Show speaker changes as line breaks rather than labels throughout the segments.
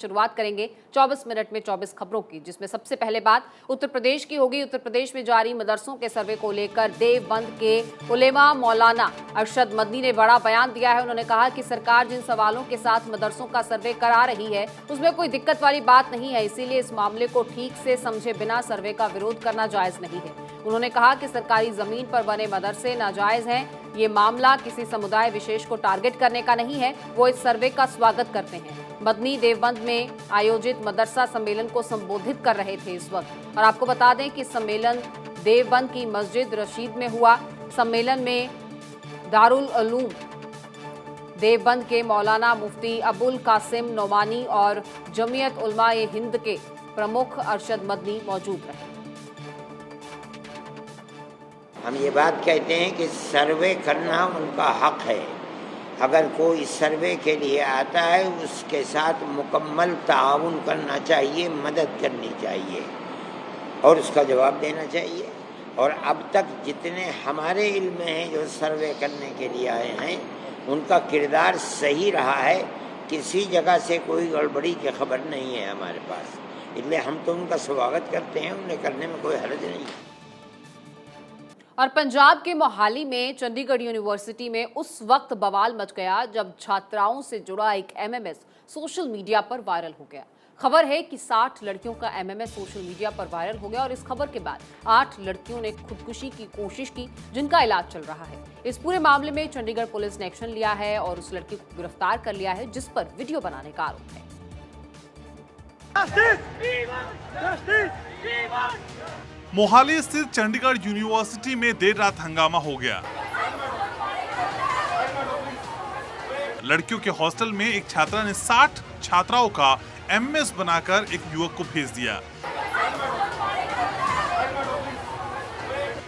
शुरुआत करेंगे 24 मिनट में 24 खबरों की, जिसमें सबसे पहले बात उत्तर प्रदेश की होगी। उत्तर प्रदेश में जारी मदरसों के सर्वे को लेकर देवबंद के उलेमा मौलाना अरशद मदनी ने बड़ा बयान दिया है। उन्होंने कहा कि सरकार जिन सवालों के साथ मदरसों का सर्वे करा रही है उसमें कोई दिक्कत वाली बात नहीं है, इसीलिए इस मामले को ठीक से समझे बिना सर्वे का विरोध करना जायज नहीं है। उन्होंने कहा कि सरकारी जमीन पर बने मदरसे नाजायज हैं। ये मामला किसी समुदाय विशेष को टारगेट करने का नहीं है, वो इस सर्वे का स्वागत करते हैं। मदनी देवबंद में आयोजित मदरसा सम्मेलन को संबोधित कर रहे थे इस वक्त। और आपको बता दें कि सम्मेलन देवबंद की मस्जिद रशीद में हुआ। सम्मेलन में दारुल उलूम देवबंद के मौलाना मुफ्ती अबुल कासिम नोमानी और जमीयत उलमा-ए हिंद के प्रमुख अरशद मदनी मौजूद रहे।
हम ये बात कहते हैं कि सर्वे करना उनका हक है। अगर कोई सर्वे के लिए आता है उसके साथ मुकम्मल ताउन करना चाहिए, मदद करनी चाहिए और उसका जवाब देना चाहिए। और अब तक जितने हमारे इल्म में हैं जो सर्वे करने के लिए आए हैं उनका किरदार सही रहा है, किसी जगह से कोई गड़बड़ी की खबर नहीं है हमारे पास, इसलिए हम तो उनका स्वागत करते हैं, उन्हें करने में कोई हर्ज नहीं है।
और पंजाब के मोहाली में चंडीगढ़ यूनिवर्सिटी में उस वक्त बवाल मच गया जब छात्राओं से जुड़ा एक एमएमएस सोशल मीडिया पर वायरल हो गया। खबर है कि 60 लड़कियों का एमएमएस सोशल मीडिया पर वायरल हो गया और इस खबर के बाद 8 लड़कियों ने खुदकुशी की कोशिश की जिनका इलाज चल रहा है। इस पूरे मामले में चंडीगढ़ पुलिस ने एक्शन लिया है और उस लड़की को गिरफ्तार कर लिया है जिस पर वीडियो बनाने का आरोप है।
मोहाली स्थित चंडीगढ़ यूनिवर्सिटी में देर रात हंगामा हो गया। लड़कियों के हॉस्टल में एक छात्रा ने 60 छात्राओं का एमएमएस बनाकर एक युवक को भेज दिया।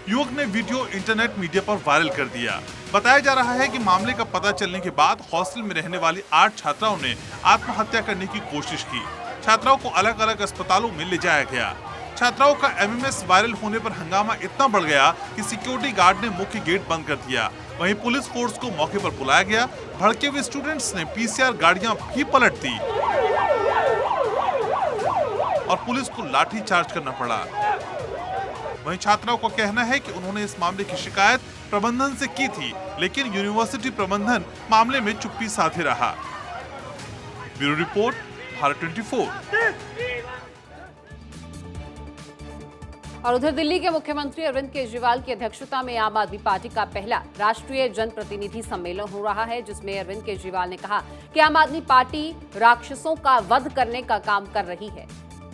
युवक ने वीडियो इंटरनेट मीडिया पर वायरल कर दिया। बताया जा रहा है कि मामले का पता चलने के बाद हॉस्टल में रहने वाली 8 छात्राओं ने आत्महत्या करने की कोशिश की। छात्राओं को अलग अलग अस्पतालों में ले जाया गया। छात्राओं का एमएमएस वायरल होने पर हंगामा इतना बढ़ गया कि सिक्योरिटी गार्ड ने मुख्य गेट बंद कर दिया। वहीं पुलिस फोर्स को मौके पर बुलाया गया। भड़के हुए स्टूडेंट्स ने पीसीआर गाड़ियां भी पलट दी और पुलिस को लाठी चार्ज करना पड़ा। वहीं छात्राओं का कहना है कि उन्होंने इस मामले की शिकायत प्रबंधन से की थी, लेकिन यूनिवर्सिटी प्रबंधन मामले में चुप्पी साधे रहा। Bureau report, Bharat 24।
और उधर दिल्ली के मुख्यमंत्री अरविंद केजरीवाल की अध्यक्षता में आम आदमी पार्टी का पहला राष्ट्रीय जनप्रतिनिधि सम्मेलन हो रहा है, जिसमें अरविंद केजरीवाल ने कहा कि आम आदमी पार्टी राक्षसों का वध करने का काम कर रही है।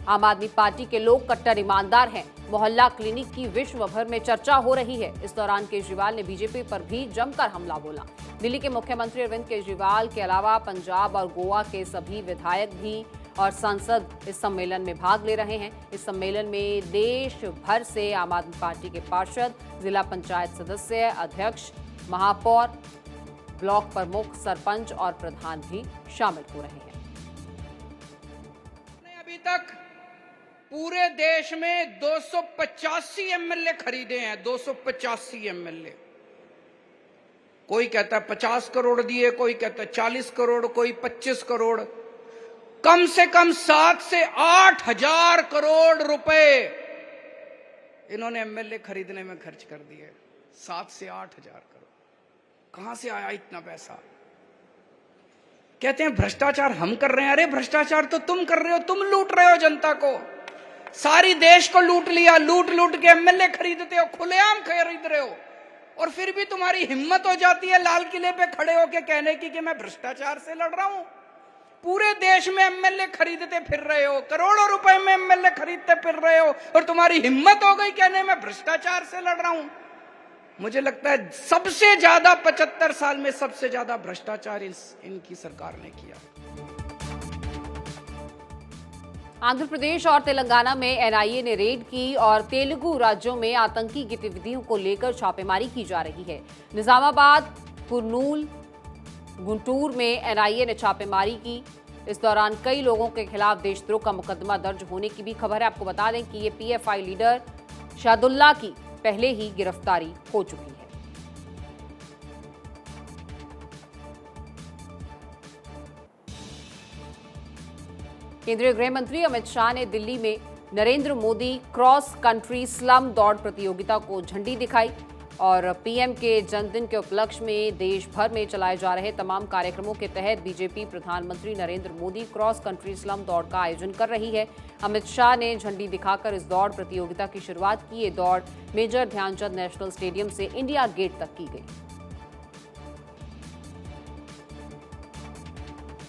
आम आदमी पार्टी के लोग कट्टर ईमानदार हैं। मोहल्ला क्लिनिक की विश्व भर में चर्चा हो रही है। इस दौरान केजरीवाल ने बीजेपी पर भी जमकर हमला बोला। दिल्ली के मुख्यमंत्री अरविंद केजरीवाल के अलावा पंजाब और गोवा के सभी विधायक भी और सांसद इस सम्मेलन में भाग ले रहे हैं। इस सम्मेलन में देश भर से आम आदमी पार्टी के पार्षद, जिला पंचायत सदस्य, अध्यक्ष, महापौर, ब्लॉक प्रमुख, सरपंच और प्रधान भी शामिल हो रहे हैं।
अभी तक पूरे देश में 285 एमएलए खरीदे हैं। 285 एमएलए। कोई कहता है 50 करोड़ दिए, कोई कहता है 40 करोड़, कोई 25 करोड़। कम से कम 7 से 8 हजार करोड़ रुपए इन्होंने एमएलए खरीदने में खर्च कर दिए। 7 से 8 हजार करोड़। कहां से आया इतना पैसा? कहते हैं भ्रष्टाचार हम कर रहे हैं। अरे भ्रष्टाचार तो तुम कर रहे हो, तुम लूट रहे हो जनता को। सारी देश को लूट लिया, लूट लूट के एमएलए खरीदते हो, खुलेआम खरीद रहे हो। और फिर भी तुम्हारी हिम्मत हो जाती है लाल किले पे खड़े होके कहने की कि मैं भ्रष्टाचार से लड़ रहा हूं। पूरे देश में एमएलए खरीदते फिर रहे हो, करोड़ों रुपए में एमएलए खरीदते फिर रहे हो और तुम्हारी हिम्मत हो गई कहने में भ्रष्टाचार से लड़ रहा हूं। मुझे लगता है सबसे ज्यादा 75 साल में सबसे ज्यादा भ्रष्टाचार इनकी सरकार ने किया।
आंध्र प्रदेश और तेलंगाना में एनआईए ने रेड की और तेलुगु राज्यों में आतंकी गतिविधियों को लेकर छापेमारी की जा रही है। निजामाबाद, कुर्नूल, गुंटूर में एनआईए ने छापेमारी की। इस दौरान कई लोगों के खिलाफ देशद्रोह का मुकदमा दर्ज होने की भी खबर है। आपको बता दें कि ये पीएफआई लीडर शादुल्ला की पहले ही गिरफ्तारी हो चुकी है। केंद्रीय गृह मंत्री अमित शाह ने दिल्ली में Narendra Modi cross country slum दौड़ प्रतियोगिता को झंडी दिखाई और पीएम के जन्मदिन के उपलक्ष्य में देश भर में चलाए जा रहे तमाम कार्यक्रमों के तहत बीजेपी प्रधानमंत्री Narendra Modi cross country slum दौड़ का आयोजन कर रही है। अमित शाह ने झंडी दिखाकर इस दौड़ प्रतियोगिता की शुरुआत की। ये दौड़ मेजर ध्यानचंद नेशनल स्टेडियम से इंडिया गेट तक की गई।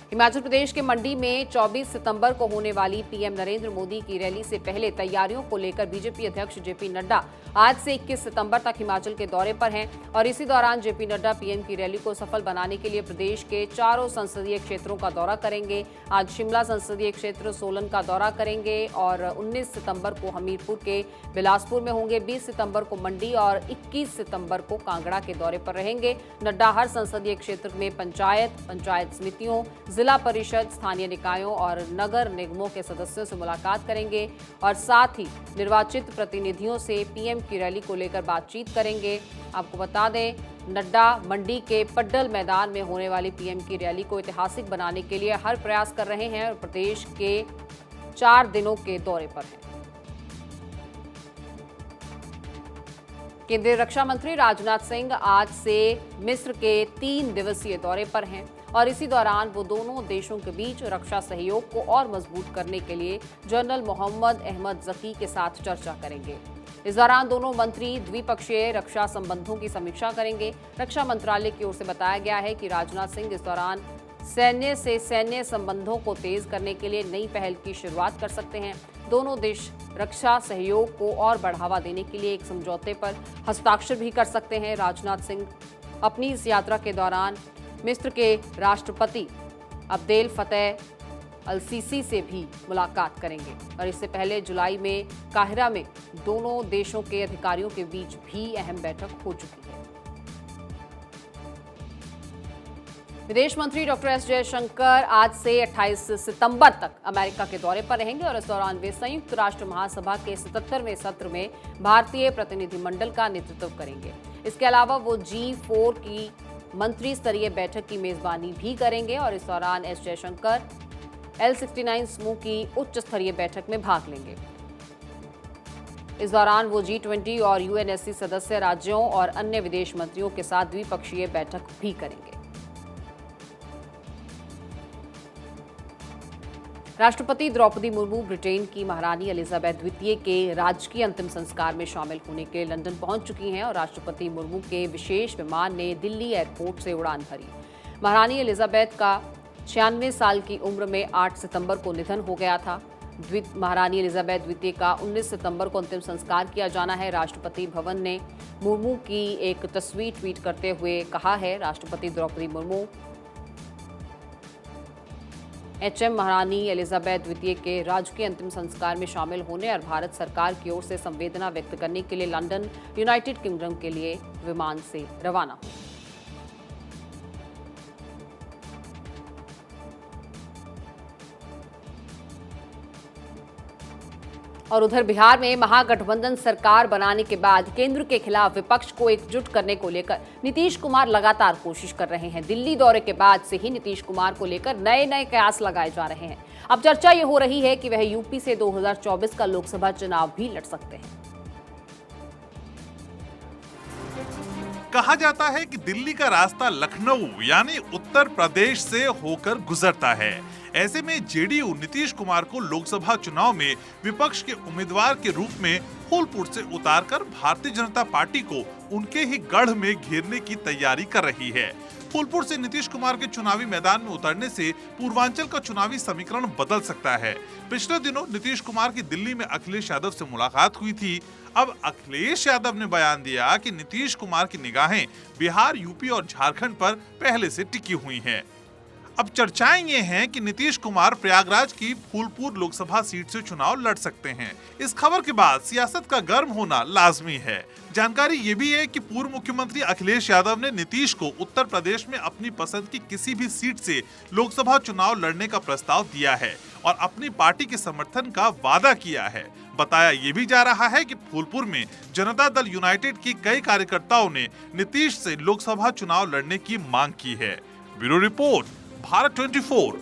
हिमाचल प्रदेश के मंडी में 24 सितंबर को होने वाली पीएम नरेंद्र मोदी की रैली से पहले तैयारियों को लेकर बीजेपी अध्यक्ष जेपी नड्डा आज से 21 सितंबर तक हिमाचल के दौरे पर हैं और इसी दौरान जेपी नड्डा पीएम की रैली को सफल बनाने के लिए प्रदेश के चारों संसदीय क्षेत्रों का दौरा करेंगे। आज शिमला संसदीय क्षेत्र सोलन का दौरा करेंगे और 19 सितंबर को हमीरपुर के बिलासपुर में होंगे। 20 सितंबर को मंडी और 21 सितंबर को कांगड़ा के दौरे पर रहेंगे। नड्डा हर संसदीय क्षेत्र में पंचायत समितियों, जिला परिषद, स्थानीय निकायों और नगर निगमों के सदस्यों से मुलाकात करेंगे और साथ ही निर्वाचित प्रतिनिधियों से पीएम की रैली को लेकर बातचीत करेंगे। आपको बता दें, नड्डा मंडी के पड्डल मैदान में होने वाली पीएम की रैली को ऐतिहासिक बनाने के लिए हर प्रयास कर रहे हैं और प्रदेश के 4 दिनों के दौरे पर हैं। केंद्रीय रक्षा मंत्री राजनाथ सिंह आज से मिस्र के 3 दिवसीय दौरे पर हैं और इसी दौरान वो दोनों देशों के बीच रक्षा सहयोग को और मजबूत करने के लिए जनरल मोहम्मद अहमद जकी के साथ चर्चा करेंगे। इस दौरान दोनों मंत्री द्विपक्षीय रक्षा संबंधों की समीक्षा करेंगे। रक्षा मंत्रालय की ओर से बताया गया है कि राजनाथ सिंह इस दौरान सैन्य से सैन्य संबंधों को तेज करने के लिए नई पहल की शुरुआत कर सकते हैं। दोनों देश रक्षा सहयोग को और बढ़ावा देने के लिए एक समझौते पर हस्ताक्षर भी कर सकते हैं। राजनाथ सिंह अपनी इस यात्रा के दौरान मिस्र के राष्ट्रपति अब्देल फतेह अल सीसी से भी मुलाकात करेंगे और इससे पहले जुलाई में काहिरा में दोनों देशों के अधिकारियों के बीच भी अहम बैठक हो चुकी है। विदेश मंत्री डॉक्टर एस जयशंकर आज से 28 सितंबर तक अमेरिका के दौरे पर रहेंगे और इस दौरान वे संयुक्त राष्ट्र महासभा के 77वें सत्र में भारतीय प्रतिनिधिमंडल का नेतृत्व करेंगे। इसके अलावा वो G4 की मंत्री स्तरीय बैठक की मेजबानी भी करेंगे और इस दौरान एस जयशंकर L69 समूह की उच्च स्तरीय बैठक में भाग लेंगे। इस दौरान वो G20 और UNSC सदस्य राज्यों और अन्य विदेश मंत्रियों के साथ द्विपक्षीय बैठक भी करेंगे। राष्ट्रपति द्रौपदी मुर्मू ब्रिटेन की महारानी एलिजाबेथ द्वितीय के राजकीय अंतिम संस्कार में शामिल होने के लिए लंदन पहुंच चुकी हैं और राष्ट्रपति मुर्मू के विशेष विमान ने दिल्ली एयरपोर्ट से उड़ान भरी। महारानी एलिजाबेथ का 96 साल की उम्र में 8 सितंबर को निधन हो गया था। महारानी एलिजाबेथ द्वितीय का 19 सितंबर को अंतिम संस्कार किया जाना है। राष्ट्रपति भवन ने मुर्मू की एक तस्वीर ट्वीट करते हुए कहा है, राष्ट्रपति द्रौपदी मुर्मू HM महारानी एलिजाबेथ द्वितीय के राजकीय अंतिम संस्कार में शामिल होने और भारत सरकार की ओर से संवेदना व्यक्त करने के लिए लंदन, यूनाइटेड किंगडम के लिए विमान से रवाना हुए। और उधर बिहार में महागठबंधन सरकार बनाने के बाद केंद्र के खिलाफ विपक्ष को एकजुट करने को लेकर नीतीश कुमार लगातार कोशिश कर रहे हैं। दिल्ली दौरे के बाद से ही नीतीश कुमार को लेकर नए नए कयास लगाए जा रहे हैं। अब चर्चा ये हो रही है कि वह यूपी से 2024 का लोकसभा चुनाव भी लड़ सकते हैं।
कहा जाता है कि दिल्ली का रास्ता लखनऊ यानी उत्तर प्रदेश से होकर गुजरता है। ऐसे में जेडीयू नीतीश कुमार को लोकसभा चुनाव में विपक्ष के उम्मीदवार के रूप में फूलपुर से उतारकर भारतीय जनता पार्टी को उनके ही गढ़ में घेरने की तैयारी कर रही है। फूलपुर से नीतीश कुमार के चुनावी मैदान में उतरने से पूर्वांचल का चुनावी समीकरण बदल सकता है। पिछले दिनों नीतीश कुमार की दिल्ली में अखिलेश यादव से मुलाकात हुई थी। अब अखिलेश यादव ने बयान दिया कि नीतीश कुमार की निगाहें बिहार, यूपी और झारखंड पर पहले से टिकी हुई हैं। अब चर्चाएं ये हैं कि नीतीश कुमार प्रयागराज की फूलपुर लोकसभा सीट से चुनाव लड़ सकते हैं। इस खबर के बाद सियासत का गर्म होना लाजमी है। जानकारी ये भी है कि पूर्व मुख्यमंत्री अखिलेश यादव ने नीतीश को उत्तर प्रदेश में अपनी पसंद की किसी भी सीट से लोकसभा चुनाव लड़ने का प्रस्ताव दिया है और अपनी पार्टी के समर्थन का वादा किया है। बताया ये भी जा रहा है कि फूलपुर में जनता दल यूनाइटेड की कई कार्यकर्ताओं ने नीतीश से लोकसभा चुनाव लड़ने की मांग की है। Bureau report, Bharat 24।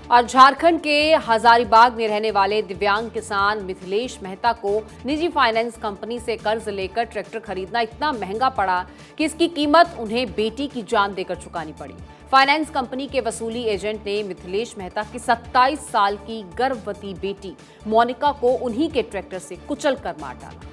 और झारखंड के हजारीबाग में रहने वाले दिव्यांग किसान मिथिलेश मेहता को निजी फाइनेंस कंपनी से कर्ज लेकर ट्रैक्टर खरीदना इतना महंगा पड़ा कि इसकी कीमत उन्हें बेटी की जान देकर चुकानी पड़ी। फाइनेंस कंपनी के वसूली एजेंट ने मिथिलेश मेहता की 27 साल की गर्भवती बेटी मोनिका को उन्हीं के ट्रैक्टर से कुचल कर मार डाला।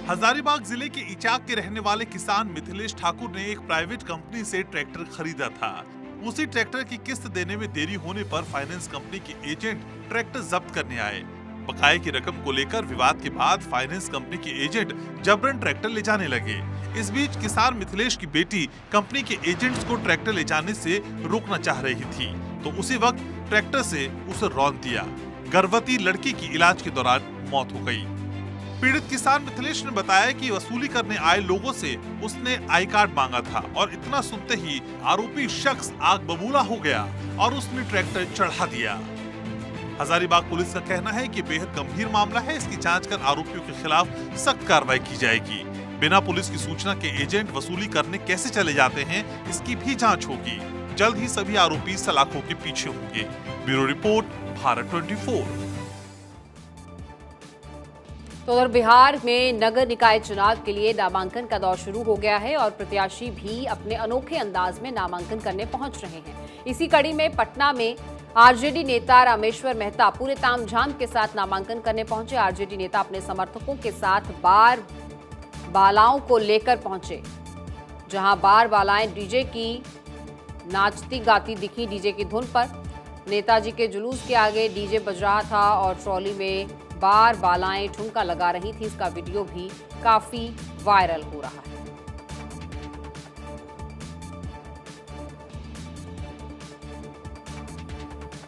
हजारीबाग जिले के इचाक के रहने वाले किसान मिथिलेश ठाकुर ने एक प्राइवेट कंपनी से ट्रैक्टर खरीदा था। उसी ट्रैक्टर की किस्त देने में देरी होने पर फाइनेंस कंपनी के एजेंट ट्रैक्टर जब्त करने आए। बकाये की रकम को लेकर विवाद के बाद फाइनेंस कंपनी के एजेंट जबरन ट्रैक्टर ले जाने लगे। इस बीच किसान मिथिलेश की बेटी कंपनी के एजेंट्स को ट्रैक्टर ले जाने से रोकना चाह रही थी, तो उसी वक्त ट्रैक्टर से उसे रौंद दिया। गर्भवती लड़की की इलाज के दौरान मौत हो गई। पीड़ित किसान मिथिलेश ने बताया कि वसूली करने आए लोगों से उसने आई कार्ड मांगा था और इतना सुनते ही आरोपी शख्स आग बबूला हो गया और उसने ट्रैक्टर चढ़ा दिया। हजारीबाग पुलिस का कहना है कि बेहद गंभीर मामला है। इसकी जांच कर आरोपियों के खिलाफ सख्त कार्रवाई की जाएगी। बिना पुलिस की सूचना के एजेंट वसूली करने कैसे चले जाते हैं, इसकी भी जांच होगी। जल्द ही सभी आरोपी सलाखों के पीछे होंगे। Bureau report, Bharat 24।
तो उधर बिहार में नगर निकाय चुनाव के लिए नामांकन का दौर शुरू हो गया है और प्रत्याशी भी अपने अनोखे अंदाज में नामांकन करने पहुंच रहे हैं। इसी कड़ी में पटना में आरजेडी नेता रामेश्वर मेहता पूरे तामझाम के साथ नामांकन करने पहुंचे। आरजेडी नेता अपने समर्थकों के साथ बार बालाओं को लेकर पहुंचे, जहां बार बालाएं डीजे की नाचती गाती दिखी डीजे की धुन पर। नेताजी के जुलूस के आगे डीजे बज रहा था और ट्रॉली में बार बालाएं ठुमका लगा रही थी। इसका वीडियो भी काफी वायरल हो रहा है।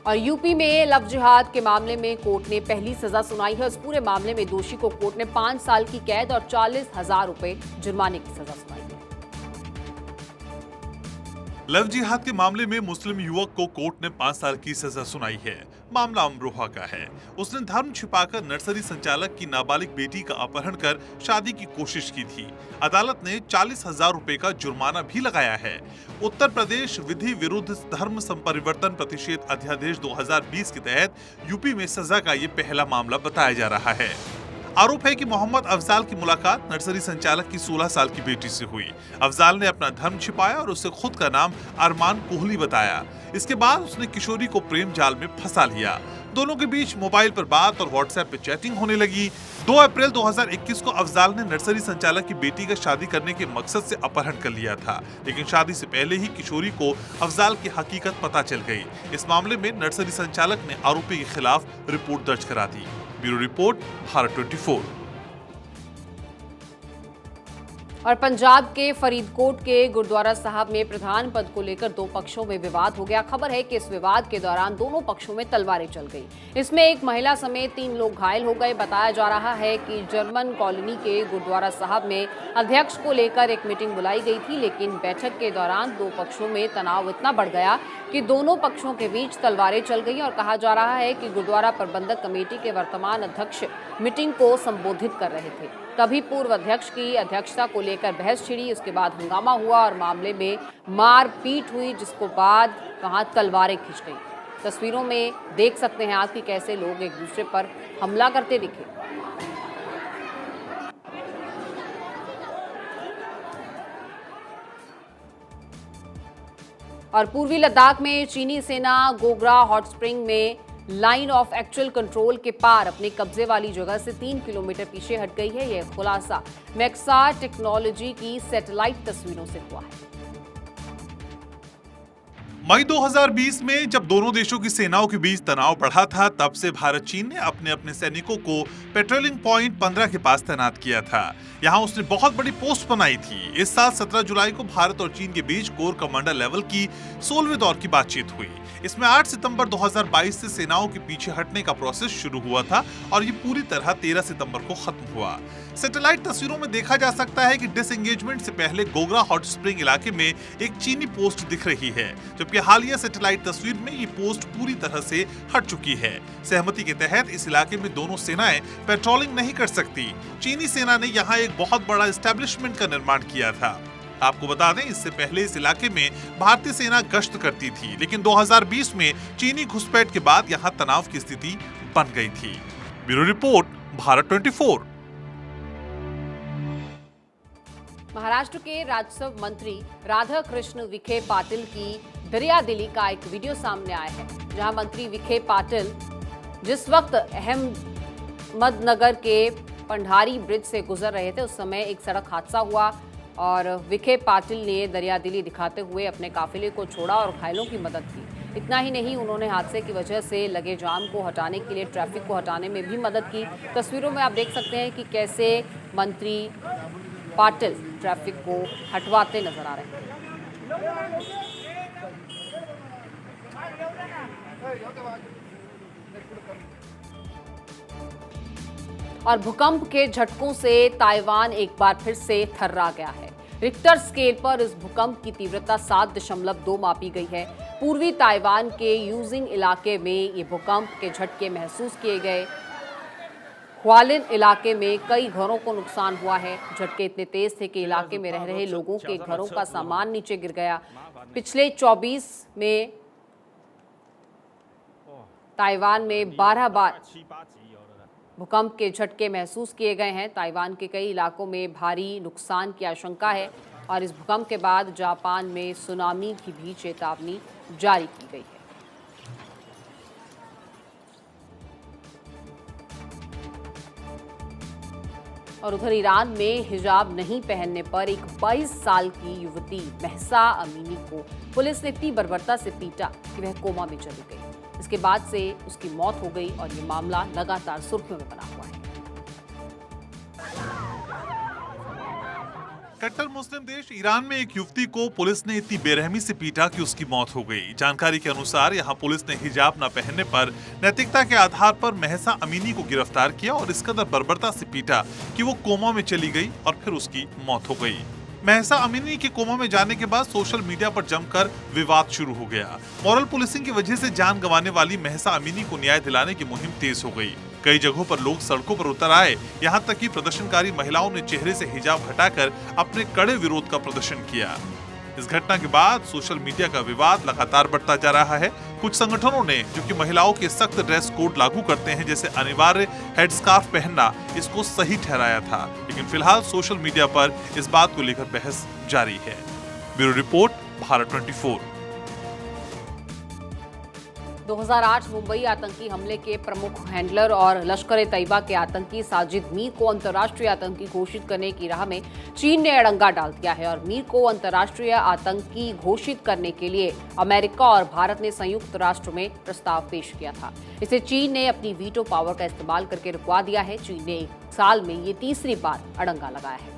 और यूपी में लव जिहाद के मामले में कोर्ट ने पहली सजा सुनाई है। इस पूरे मामले में दोषी को कोर्ट ने 5 साल की कैद और 40,000 रुपए जुर्माने की सजा सुनाई है।
लव जिहाद के मामले में मुस्लिम युवक को कोर्ट ने 5 साल की सजा सुनाई है। मामला अमरोहा का है। उसने धर्म छिपाकर नर्सरी संचालक की नाबालिग बेटी का अपहरण कर शादी की कोशिश की थी। अदालत ने 40,000 रुपए का जुर्माना भी लगाया है। उत्तर प्रदेश विधि विरुद्ध धर्म संपरिवर्तन प्रतिषेध अध्यादेश 2020 के तहत यूपी में सजा का ये पहला मामला बताया जा रहा है। आरोप है कि मोहम्मद अफजाल की मुलाकात नर्सरी संचालक की 16 साल की बेटी से हुई। अफजाल ने अपना धर्म छिपाया और उसे खुद का नाम अरमान कोहली बताया। इसके बाद उसने किशोरी को प्रेम जाल में फंसा लिया। दोनों के बीच मोबाइल पर बात और व्हाट्सएप पे चैटिंग होने लगी। 2 अप्रैल 2021 को अफजाल ने नर्सरी संचालक की बेटी का शादी करने के मकसद से अपहरण कर लिया था, लेकिन शादी से पहले ही किशोरी को अफजाल की हकीकत पता चल गई। इस मामले में नर्सरी संचालक ने आरोपी के खिलाफ रिपोर्ट दर्ज करा दी। Bureau report, Bharat 24।
और पंजाब के फरीदकोट के गुरुद्वारा साहब में प्रधान पद को लेकर 2 पक्षों में विवाद हो गया। खबर है कि इस विवाद के दौरान दोनों पक्षों में तलवारें चल गई। इसमें एक महिला समेत 3 लोग घायल हो गए। बताया जा रहा है कि जर्मन कॉलोनी के गुरुद्वारा साहब में अध्यक्ष को लेकर एक मीटिंग बुलाई गई थी, लेकिन बैठक के दौरान 2 पक्षों में तनाव इतना बढ़ गया कि दोनों पक्षों के बीच तलवारें चल गई। और कहा जा रहा है कि गुरुद्वारा प्रबंधक कमेटी के वर्तमान अध्यक्ष मीटिंग को संबोधित कर रहे थे, तभी पूर्व अध्यक्ष की अध्यक्षता को लेकर बहस छिड़ी। उसके बाद हंगामा हुआ और मामले में मारपीट हुई, जिसको बाद वहां तलवारें खींच गई। तस्वीरों में देख सकते हैं आप कि कैसे लोग एक दूसरे पर हमला करते दिखे। और पूर्वी लद्दाख में चीनी सेना गोगरा हॉट स्प्रिंग में लाइन ऑफ एक्चुअल कंट्रोल के पार अपने कब्जे वाली जगह से 3 किलोमीटर पीछे हट गई है। यह खुलासा मैक्सार टेक्नोलॉजी की सैटेलाइट तस्वीरों से हुआ है।
मई 2020 में जब दोनों देशों की सेनाओं के बीच तनाव बढ़ा था, तब से भारत चीन ने अपने अपने सैनिकों को पेट्रोलिंग पॉइंट 15 के पास तैनात किया था। यहाँ उसने बहुत बड़ी पोस्ट बनाई थी। इस साल 17 जुलाई को भारत और चीन के बीच कोर कमांडर लेवल की 16वें दौर की बातचीत हुई। इसमें 8 सितंबर 2022 से सेनाओं के पीछे हटने का प्रोसेस शुरू हुआ था और ये पूरी तरह 13 सितंबर को खत्म हुआ। सैटेलाइट तस्वीरों में देखा जा सकता है कि डिसएंगेजमेंट से पहले गोगरा हॉट स्प्रिंग इलाके में एक चीनी पोस्ट दिख रही है, जबकि हालिया सैटेलाइट तस्वीर में ये पोस्ट पूरी तरह से हट चुकी है। सहमति के तहत इस इलाके में दोनों सेनाएं पेट्रोलिंग नहीं कर सकती। चीनी सेना ने यहाँ एक बहुत बड़ा एस्टेब्लिशमेंट का निर्माण किया था। आपको बता दें, इससे पहले इस इलाके में भारतीय सेना गश्त करती थी, लेकिन 2020 में चीनी घुसपैठ के बाद यहां तनाव की स्थिति बन गई थी। Bureau report, Bharat 24।
महाराष्ट्र के राजस्व मंत्री राधाकृष्ण विखे पाटिल की दरियादिली का एक वीडियो सामने आया है, जहां मंत्री विखे पाटिल जिस वक्त अहमदनगर के पंडारी ब्रिज से गुजर रहे थे, उस समय एक सड़क हादसा हुआ और विखे पाटिल ने दरियादिली दिखाते हुए अपने काफिले को छोड़ा और घायलों की मदद की। इतना ही नहीं, उन्होंने हादसे की वजह से लगे जाम को हटाने के लिए ट्रैफिक को हटाने में भी मदद की। तस्वीरों में आप देख सकते हैं कि कैसे मंत्री पाटिल ट्रैफिक को हटवाते नजर आ रहे हैं। और भूकंप के झटकों से ताइवान एक बार फिर से थर्रा गया है। रिक्टर स्केल पर इस भूकंप की तीव्रता 7.2 मापी गई है। पूर्वी ताइवान के यूजिंग इलाके में ये भूकंप के झटके महसूस किए गए। हुआलिन इलाके में कई घरों को नुकसान हुआ है। झटके इतने तेज थे कि इलाके में रह रहे लोगों के घरों का सामान नीचे गिर गया। पिछले 24 में ताइवान में 12 बार भूकंप के झटके महसूस किए गए हैं। ताइवान के कई इलाकों में भारी नुकसान की आशंका है और इस भूकंप के बाद जापान में सुनामी की भी चेतावनी जारी की गई है। और उधर ईरान में हिजाब नहीं पहनने पर एक 22 साल की युवती महसा अमीनी को पुलिस ने इतनी बर्बरता से पीटा कि वह कोमा में चली गई। इसके बाद से उसकी मौत हो गई और ये मामला लगातार सुर्खियों में बना हुआ है।
कट्टर मुस्लिम देश ईरान में एक युवती को पुलिस ने इतनी बेरहमी से पीटा कि उसकी मौत हो गई। जानकारी के अनुसार यहां पुलिस ने हिजाब न पहनने पर नैतिकता के आधार पर महसा अमीनी को गिरफ्तार किया और इस कदर बर्बरता से पीटा कि वो कोमा में चली गई और फिर उसकी मौत हो गई। महसा अमीनी के कोमा में जाने के बाद सोशल मीडिया पर जमकर विवाद शुरू हो गया। मॉरल पुलिसिंग की वजह से जान गंवाने वाली महसा अमीनी को न्याय दिलाने की मुहिम तेज हो गई। कई जगहों पर लोग सड़कों पर उतर आए, यहाँ तक कि प्रदर्शनकारी महिलाओं ने चेहरे से हिजाब हटाकर अपने कड़े विरोध का प्रदर्शन किया। इस घटना के बाद सोशल मीडिया का विवाद लगातार बढ़ता जा रहा है। कुछ संगठनों ने, जो कि महिलाओं के सख्त ड्रेस कोड लागू करते हैं, जैसे अनिवार्य हेडस्कार्फ पहनना, इसको सही ठहराया था, लेकिन फिलहाल सोशल मीडिया पर इस बात को लेकर बहस जारी है। Bureau report, Bharat 24।
2008 मुंबई आतंकी हमले के प्रमुख हैंडलर और लश्कर-ए-तैयबा के आतंकी साजिद मीर को अंतर्राष्ट्रीय आतंकी घोषित करने की राह में चीन ने अड़ंगा डाल दिया है और मीर को अंतर्राष्ट्रीय आतंकी घोषित करने के लिए अमेरिका और भारत ने संयुक्त राष्ट्र में प्रस्ताव पेश किया था। इसे चीन ने अपनी वीटो पावर का इस्तेमाल करके रुकवा दिया है। चीन ने एक साल में ये तीसरी बार अड़ंगा लगाया है।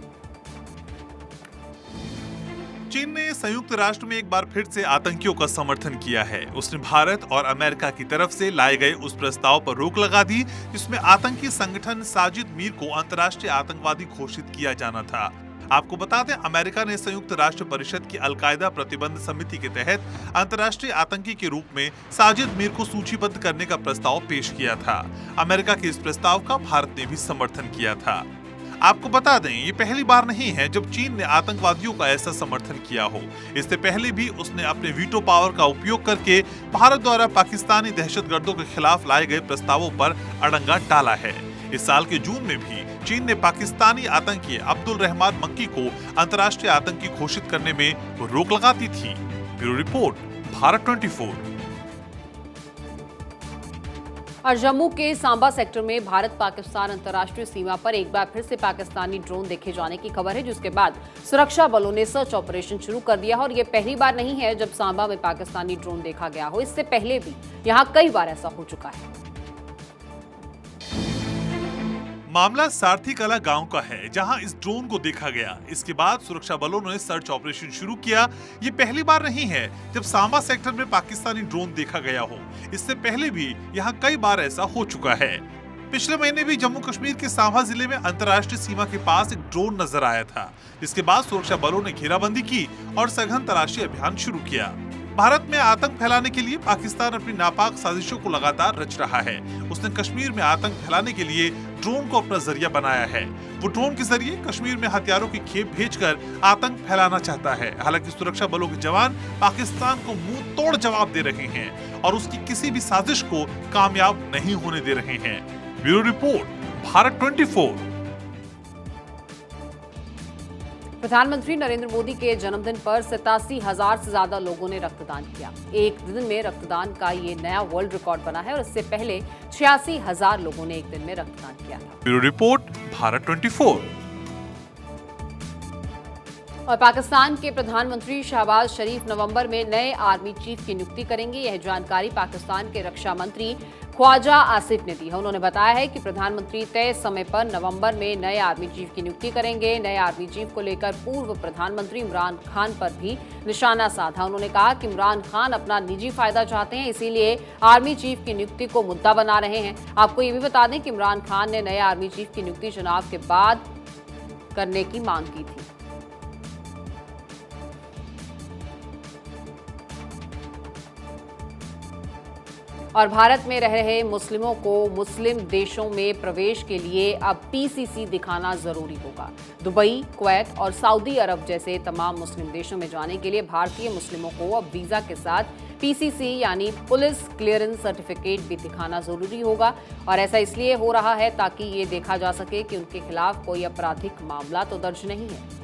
चीन ने संयुक्त राष्ट्र में एक बार फिर से आतंकियों का समर्थन किया है। उसने भारत और अमेरिका की तरफ से लाए गए उस प्रस्ताव पर रोक लगा दी जिसमें आतंकी संगठन साजिद मीर को अंतर्राष्ट्रीय आतंकवादी घोषित किया जाना था। आपको बता दें, अमेरिका ने संयुक्त राष्ट्र परिषद की अलकायदा प्रतिबंध समिति के तहत अंतर्राष्ट्रीय आतंकी के रूप में साजिद मीर को सूचीबद्ध करने का प्रस्ताव पेश किया था। अमेरिका के इस प्रस्ताव का भारत ने भी समर्थन किया था। आपको बता दें, ये पहली बार नहीं है जब चीन ने आतंकवादियों का ऐसा समर्थन किया हो। इससे पहले भी उसने अपने वीटो पावर का उपयोग करके भारत द्वारा पाकिस्तानी दहशतगर्दों के खिलाफ लाए गए प्रस्तावों पर अड़ंगा डाला है। इस साल के जून में भी चीन ने पाकिस्तानी आतंकी अब्दुल रहमान मक्की को अंतर्राष्ट्रीय आतंकी घोषित करने में रोक लगा दी थी। Bureau report, Bharat 24।
और जम्मू के सांबा सेक्टर में भारत पाकिस्तान अंतर्राष्ट्रीय सीमा पर एक बार फिर से पाकिस्तानी ड्रोन देखे जाने की खबर है, जिसके बाद सुरक्षा बलों ने सर्च ऑपरेशन शुरू कर दिया है। और ये पहली बार नहीं है जब सांबा में पाकिस्तानी ड्रोन देखा गया हो। इससे पहले भी यहां कई बार ऐसा हो चुका है।
मामला सारथी कला गांव का है, जहां इस ड्रोन को देखा गया। इसके बाद सुरक्षा बलों ने सर्च ऑपरेशन शुरू किया। ये पहली बार नहीं है जब सांबा सेक्टर में पाकिस्तानी ड्रोन देखा गया हो। इससे पहले भी यहां कई बार ऐसा हो चुका है। पिछले महीने भी जम्मू कश्मीर के सांबा जिले में अंतर्राष्ट्रीय सीमा के पास एक ड्रोन नजर आया था, जिसके बाद सुरक्षा बलों ने घेराबंदी की और सघन तलाशी अभियान शुरू किया। भारत में आतंक फैलाने के लिए पाकिस्तान अपनी नापाक साजिशों को लगातार रच रहा है। उसने कश्मीर में आतंक फैलाने के लिए ड्रोन को अपना जरिया बनाया है। वो ड्रोन के जरिए कश्मीर में हथियारों की खेप भेजकर आतंक फैलाना चाहता है। हालांकि सुरक्षा बलों के जवान पाकिस्तान को मुंह तोड़ जवाब दे रहे हैं और उसकी किसी भी साजिश को कामयाब नहीं होने दे रहे हैं। Bureau report, Bharat 24।
प्रधानमंत्री नरेंद्र मोदी के जन्मदिन पर 87,000 से ज्यादा लोगों ने रक्तदान किया। एक दिन में रक्तदान का ये नया वर्ल्ड रिकॉर्ड बना है और इससे पहले 86,000 लोगों ने एक दिन में रक्तदान किया था।
Bureau report, Bharat 24।
और पाकिस्तान के प्रधानमंत्री शहबाज शरीफ नवंबर में नए आर्मी चीफ की नियुक्ति करेंगे। यह जानकारी पाकिस्तान के रक्षा मंत्री ख्वाजा आसिफ ने दी है। उन्होंने बताया है कि प्रधानमंत्री तय समय पर नवंबर में नए आर्मी चीफ की नियुक्ति करेंगे। नए आर्मी चीफ को लेकर पूर्व प्रधानमंत्री इमरान खान पर भी निशाना साधा। उन्होंने कहा कि इमरान खान अपना निजी फायदा चाहते हैं, इसीलिए आर्मी चीफ की नियुक्ति को मुद्दा बना रहे हैं। आपको ये भी बता दें कि इमरान खान ने नए आर्मी चीफ की नियुक्ति चुनाव के बाद करने की मांग की थी। और भारत में रह रहे मुस्लिमों को मुस्लिम देशों में प्रवेश के लिए अब पीसीसी दिखाना जरूरी होगा। दुबई, कुवैत और सऊदी अरब जैसे तमाम मुस्लिम देशों में जाने के लिए भारतीय मुस्लिमों को अब वीजा के साथ पीसीसी यानी पुलिस क्लियरेंस सर्टिफिकेट भी दिखाना जरूरी होगा। और ऐसा इसलिए हो रहा है ताकि ये देखा जा सके कि उनके खिलाफ कोई आपराधिक मामला तो दर्ज नहीं है।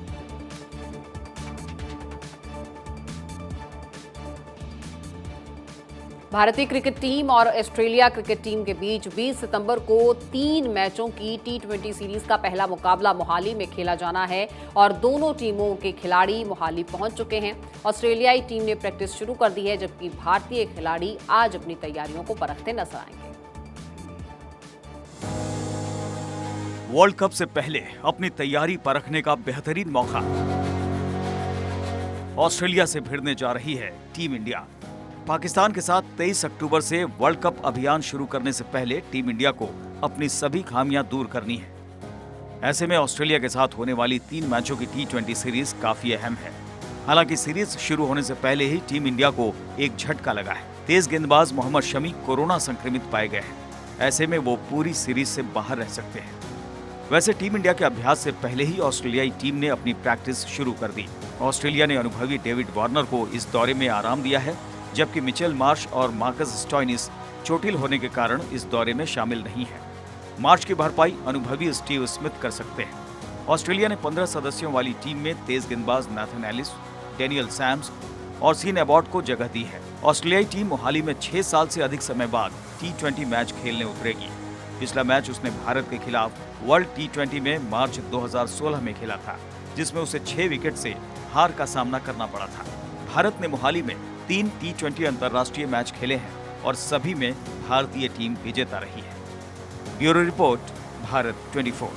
भारतीय क्रिकेट टीम और ऑस्ट्रेलिया क्रिकेट टीम के बीच 20 सितंबर को 3 मैचों की T20 सीरीज का पहला मुकाबला मोहाली में खेला जाना है और दोनों टीमों के खिलाड़ी मोहाली पहुंच चुके हैं। ऑस्ट्रेलियाई टीम ने प्रैक्टिस शुरू कर दी है, जबकि भारतीय खिलाड़ी आज अपनी तैयारियों को परखते नजर आएंगे।
वर्ल्ड कप से पहले अपनी तैयारी परखने का बेहतरीन मौका। ऑस्ट्रेलिया से भिड़ने जा रही है टीम इंडिया। पाकिस्तान के साथ 23 अक्टूबर से वर्ल्ड कप अभियान शुरू करने से पहले टीम इंडिया को अपनी सभी खामियां दूर करनी है। ऐसे में ऑस्ट्रेलिया के साथ होने वाली 3 मैचों की T20 सीरीज काफी अहम है। हालांकि सीरीज शुरू होने से पहले ही टीम इंडिया को एक झटका लगा है। तेज गेंदबाज मोहम्मद शमी कोरोना संक्रमित पाए गए हैं। ऐसे में वो पूरी सीरीज से बाहर रह सकते हैं। वैसे टीम इंडिया के अभ्यास से पहले ही ऑस्ट्रेलियाई टीम ने अपनी प्रैक्टिस शुरू कर दी। ऑस्ट्रेलिया ने अनुभवी डेविड वार्नर को इस दौरे में आराम दिया है, जबकि मिचेल मार्श और मार्कस स्टोइनिस चोटिल होने के कारण इस दौरे में शामिल नहीं है। मार्च की भरपाई अनुभवी स्टीव स्मिथ कर सकते हैं। ऑस्ट्रेलिया ने 15 सदस्यों वाली टीम में तेज गेंदबाज नाथन एलिस, डेनियल सैम्स और सीन एबॉट को जगह दी है। ऑस्ट्रेलियाई टीम मोहाली में 6 साल से अधिक समय बाद T20 मैच खेलने उतरेगी। पिछला मैच उसने भारत के खिलाफ वर्ल्ड T20 में मार्च 2016 में खेला था, जिसमें उसे 6 विकेट से हार का सामना करना पड़ा था। भारत ने मोहाली में 3 T20 अंतर्राष्ट्रीय मैच खेले हैं और सभी में भारतीय टीम विजेता रही है। Bureau report, Bharat 24।